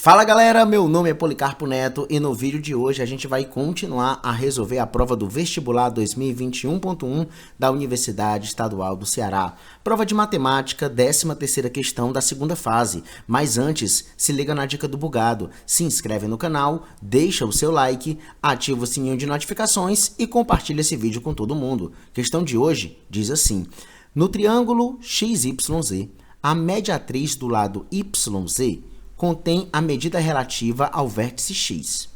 Fala galera, meu nome é Policarpo Neto e no vídeo de hoje a gente vai continuar a resolver a prova do vestibular 2021.1 da Universidade Estadual do Ceará. Prova de matemática, 13ª questão da segunda fase. Mas antes, se liga na dica do bugado, se inscreve no canal, deixa o seu like, ativa o sininho de notificações e compartilha esse vídeo com todo mundo. Questão de hoje diz assim: no triângulo XYZ, a mediatriz do lado YZ contém a medida relativa ao vértice X.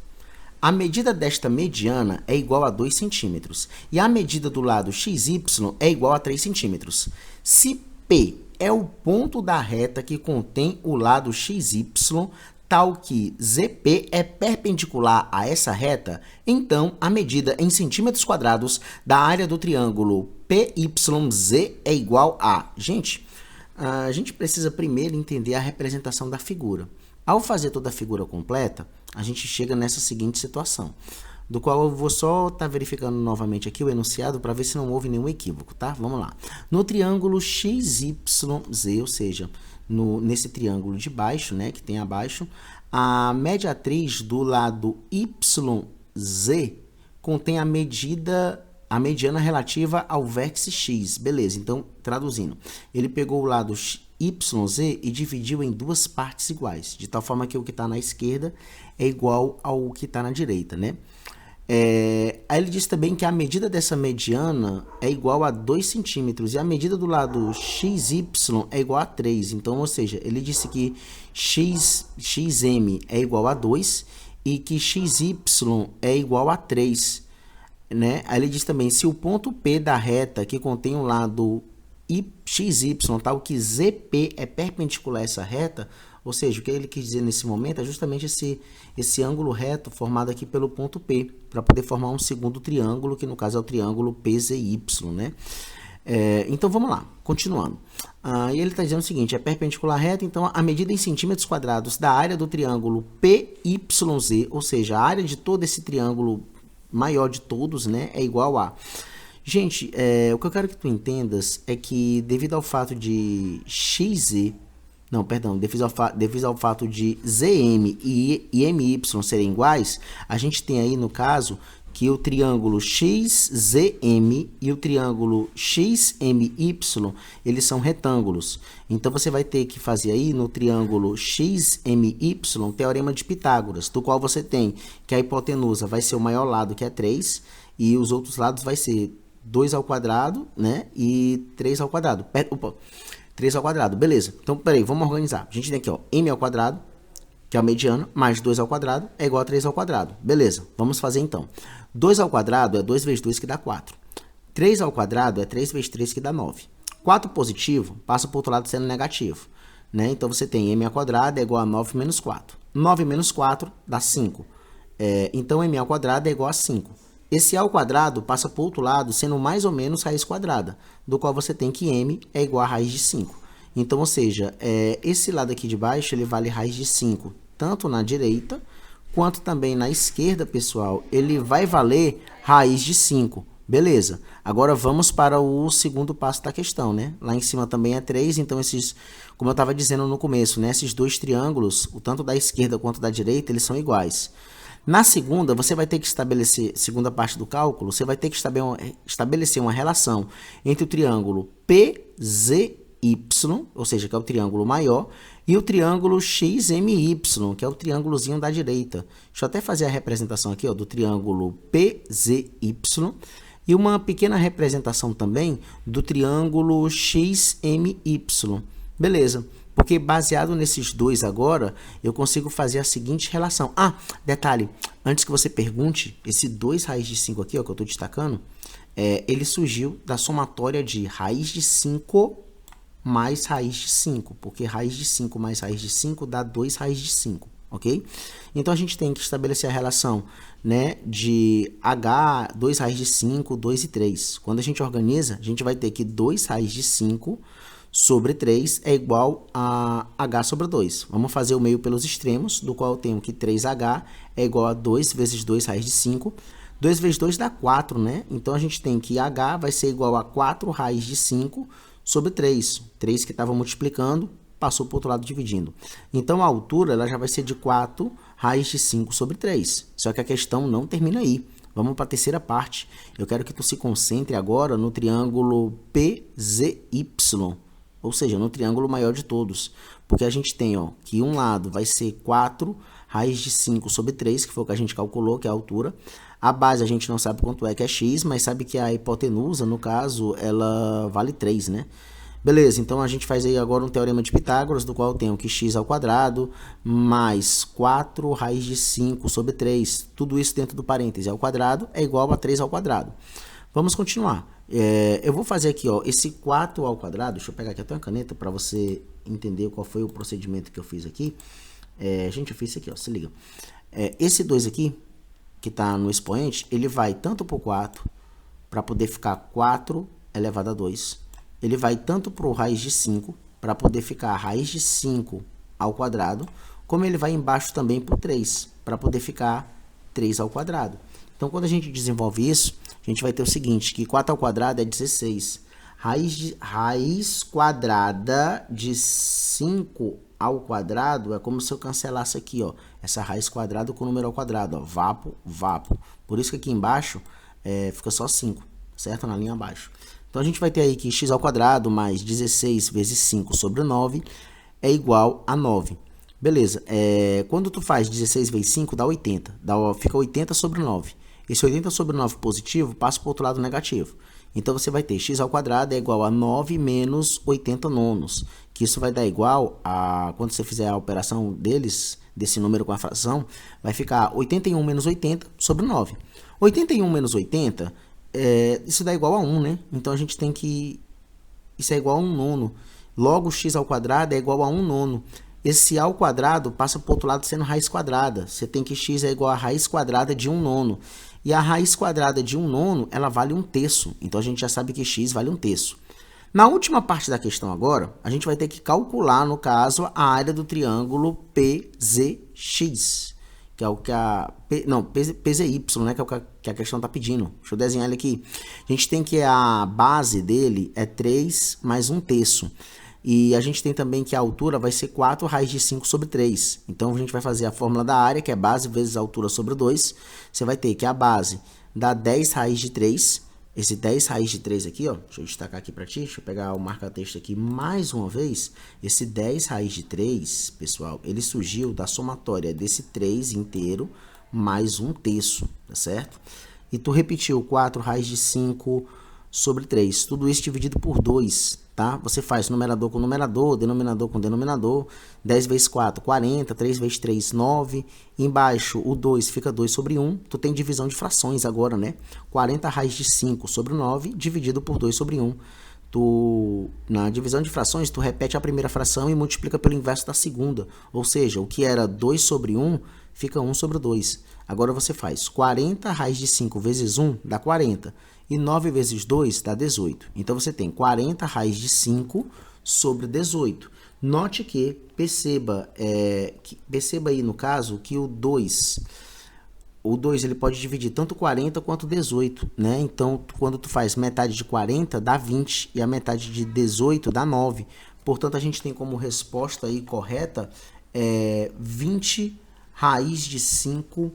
A medida desta mediana é igual a 2 centímetros e a medida do lado XY é igual a 3 centímetros. Se P é o ponto da reta que contém o lado XY, tal que ZP é perpendicular a essa reta, então a medida em centímetros quadrados da área do triângulo PYZ é igual a... A gente precisa primeiro entender a representação da figura. Ao fazer toda a figura completa, a gente chega nessa seguinte situação, do qual eu vou só estar verificando novamente aqui o enunciado para ver se não houve nenhum equívoco, tá? Vamos lá. No triângulo XYZ, ou seja, nesse triângulo de baixo, né, que tem abaixo, a mediatriz do lado YZ contém a mediana relativa ao vértice X. Beleza, então, traduzindo, ele pegou o lado YZ e dividiu em duas partes iguais, de tal forma que o que está na esquerda é igual ao que está na direita, né? Aí ele diz também que a medida dessa mediana é igual a 2 centímetros e a medida do lado XY é igual a 3. Então, ou seja, ele disse que XM é igual a 2 e que XY é igual a 3. Né? Aí ele diz também, se o ponto P da reta que contém o lado XY, tal que ZP é perpendicular a essa reta, ou seja, o que ele quis dizer nesse momento é justamente esse ângulo reto formado aqui pelo ponto P, para poder formar um segundo triângulo, que no caso é o triângulo PZY, né? Então vamos lá, continuando. E ele está dizendo o seguinte, é perpendicular à reta, então a medida em centímetros quadrados da área do triângulo PYZ, ou seja, a área de todo esse triângulo maior de todos, né, é igual a... Gente, o que eu quero que tu entendas é que devido ao fato de devido ao fato de ZM e MY serem iguais, a gente tem aí no caso que o triângulo XZM e o triângulo XMY, eles são retângulos. Então, você vai ter que fazer aí no triângulo XMY, teorema de Pitágoras, do qual você tem que a hipotenusa vai ser o maior lado, que é 3, e os outros lados vai ser 2 ao quadrado, né, e 3 ao quadrado. 3 ao quadrado, beleza. Então, peraí, vamos organizar. A gente tem aqui, ó, m ao quadrado, que é a mediana, mais 2 ao quadrado é igual a 3 ao quadrado. Beleza, vamos fazer então. 2 ao quadrado é 2 vezes 2 que dá 4. 3 ao quadrado é 3 vezes 3 que dá 9. 4 positivo passa para o outro lado sendo negativo, né? Então, você tem m ao quadrado é igual a 9 menos 4. 9 menos 4 dá 5. Então, m ao quadrado é igual a 5. Esse ao quadrado passa para o outro lado sendo mais ou menos raiz quadrada, do qual você tem que m é igual a raiz de 5. Então, ou seja, esse lado aqui de baixo, ele vale raiz de 5, tanto na direita, quanto também na esquerda, pessoal, ele vai valer raiz de 5. Beleza. Agora, vamos para o segundo passo da questão, né? Lá em cima também é 3, então como eu estava dizendo no começo, né? Esses dois triângulos, o tanto da esquerda quanto da direita, eles são iguais. Na segunda, você vai ter que estabelecer, segunda parte do cálculo, você vai ter que estabelecer uma relação entre o triângulo PZY, ou seja, que é o triângulo maior, e o triângulo XMY, que é o triângulozinho da direita. Deixa eu até fazer a representação aqui, ó, do triângulo PZY, e uma pequena representação também do triângulo XMY. Beleza. Porque baseado nesses dois agora, eu consigo fazer a seguinte relação. Detalhe, antes que você pergunte, esse 2 raiz de 5 aqui, ó, que eu estou destacando, ele surgiu da somatória de raiz de 5 mais raiz de 5, porque raiz de 5 mais raiz de 5 dá 2 raiz de 5, ok? Então, a gente tem que estabelecer a relação, né, de h, 2 raiz de 5, 2 e 3. Quando a gente organiza, a gente vai ter que 2 raiz de 5 sobre 3 é igual a h sobre 2. Vamos fazer o meio pelos extremos, do qual eu tenho que 3h é igual a 2 vezes 2 raiz de 5. 2 vezes 2 dá 4, né? Então, a gente tem que h vai ser igual a 4 raiz de 5 sobre 3. 3 que estava multiplicando passou para o outro lado dividindo. Então a altura ela já vai ser de 4 raiz de 5 sobre 3. Só que a questão não termina aí. Vamos para a terceira parte. Eu quero que tu se concentre agora no triângulo PZY, ou seja, no triângulo maior de todos. Porque a gente tem que um lado vai ser 4 raiz de 5 sobre 3, que foi o que a gente calculou, que é a altura. A base a gente não sabe quanto é, que é x, mas sabe que a hipotenusa, no caso, ela vale 3, né? Beleza, então a gente faz aí agora um teorema de Pitágoras, do qual eu tenho que x ao quadrado mais 4 raiz de 5 sobre 3, tudo isso dentro do parêntese ao quadrado, é igual a 3 ao quadrado. Vamos continuar. Eu vou fazer aqui, esse 4 ao quadrado, deixa eu pegar aqui até uma caneta para você entender qual foi o procedimento que eu fiz aqui. Gente, eu fiz isso aqui, se liga. Esse 2 aqui, que está no expoente, ele vai tanto para o 4, para poder ficar 4 elevado a 2. Ele vai tanto para o raiz de 5, para poder ficar a raiz de 5 ao quadrado, como ele vai embaixo também para o 3, para poder ficar 3 ao quadrado. Então, quando a gente desenvolve isso, a gente vai ter o seguinte, que 4 ao quadrado é 16. Raiz quadrada de 5 ao quadrado é como se eu cancelasse aqui, essa raiz quadrada com o número ao quadrado, vapo. Por isso que aqui embaixo fica só 5, certo? Na linha abaixo. Então, a gente vai ter aí que x ao quadrado mais 16 vezes 5 sobre 9 é igual a 9. Beleza, quando tu faz 16 vezes 5, dá 80. Fica 80 sobre 9. Esse 80 sobre 9 positivo passa para o outro lado negativo. Então, você vai ter x ao quadrado é igual a 9 menos 80 nonos. Que isso vai dar igual a, quando você fizer a operação desse número com a fração, vai ficar 81 menos 80 sobre 9. 81 menos 80... isso dá igual a 1, né? Então, a gente tem que... Isso é igual a 1 nono. Logo, x ao quadrado é igual a 1 nono. Esse ao quadrado passa para o outro lado sendo raiz quadrada. Você tem que x é igual a raiz quadrada de 1 nono. E a raiz quadrada de 1 nono, ela vale 1/3. Então, a gente já sabe que x vale 1/3. Na última parte da questão agora, a gente vai ter que calcular, no caso, a área do triângulo PZX. Que é o que PZY, né, que é o que a questão está pedindo. Deixa eu desenhar ele aqui. A gente tem que a base dele é 3 mais 1/3. E a gente tem também que a altura vai ser 4 raiz de 5 sobre 3. Então, a gente vai fazer a fórmula da área, que é base vezes a altura sobre 2. Você vai ter que a base dá 10 raiz de 3. Esse 10 raiz de 3 aqui, deixa eu destacar aqui para ti, deixa eu pegar o marca-texto aqui mais uma vez. Esse 10 raiz de 3, pessoal, ele surgiu da somatória desse 3 inteiro mais 1/3, tá certo? E tu repetiu 4 raiz de 5 sobre 3, tudo isso dividido por 2, tá? Você faz numerador com numerador, denominador com denominador, 10 vezes 4, 40, 3 vezes 3, 9, embaixo o 2 fica 2 sobre 1, tu tem divisão de frações agora, né? 40 raiz de 5 sobre 9, dividido por 2 sobre 1. Na divisão de frações, tu repete a primeira fração e multiplica pelo inverso da segunda, ou seja, o que era 2 sobre 1, fica 1 sobre 2. Agora você faz 40 raiz de 5 vezes 1 dá 40. E 9 vezes 2 dá 18. Então, você tem 40 raiz de 5 sobre 18. Note que, perceba aí no caso, que o 2 ele pode dividir tanto 40 quanto 18, né? Então, quando tu faz metade de 40, dá 20. E a metade de 18 dá 9. Portanto, a gente tem como resposta aí correta 20 raiz de 5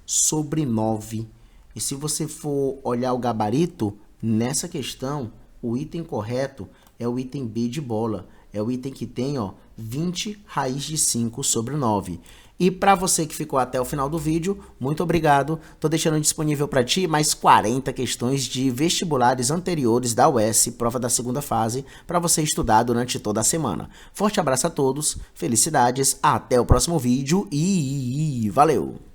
sobre 9. E se você for olhar o gabarito, nessa questão, o item correto é o item B de bola. É o item que tem 20 raiz de 5 sobre 9. E para você que ficou até o final do vídeo, muito obrigado. Estou deixando disponível para ti mais 40 questões de vestibulares anteriores da UES, prova da segunda fase, para você estudar durante toda a semana. Forte abraço a todos, felicidades, até o próximo vídeo e valeu!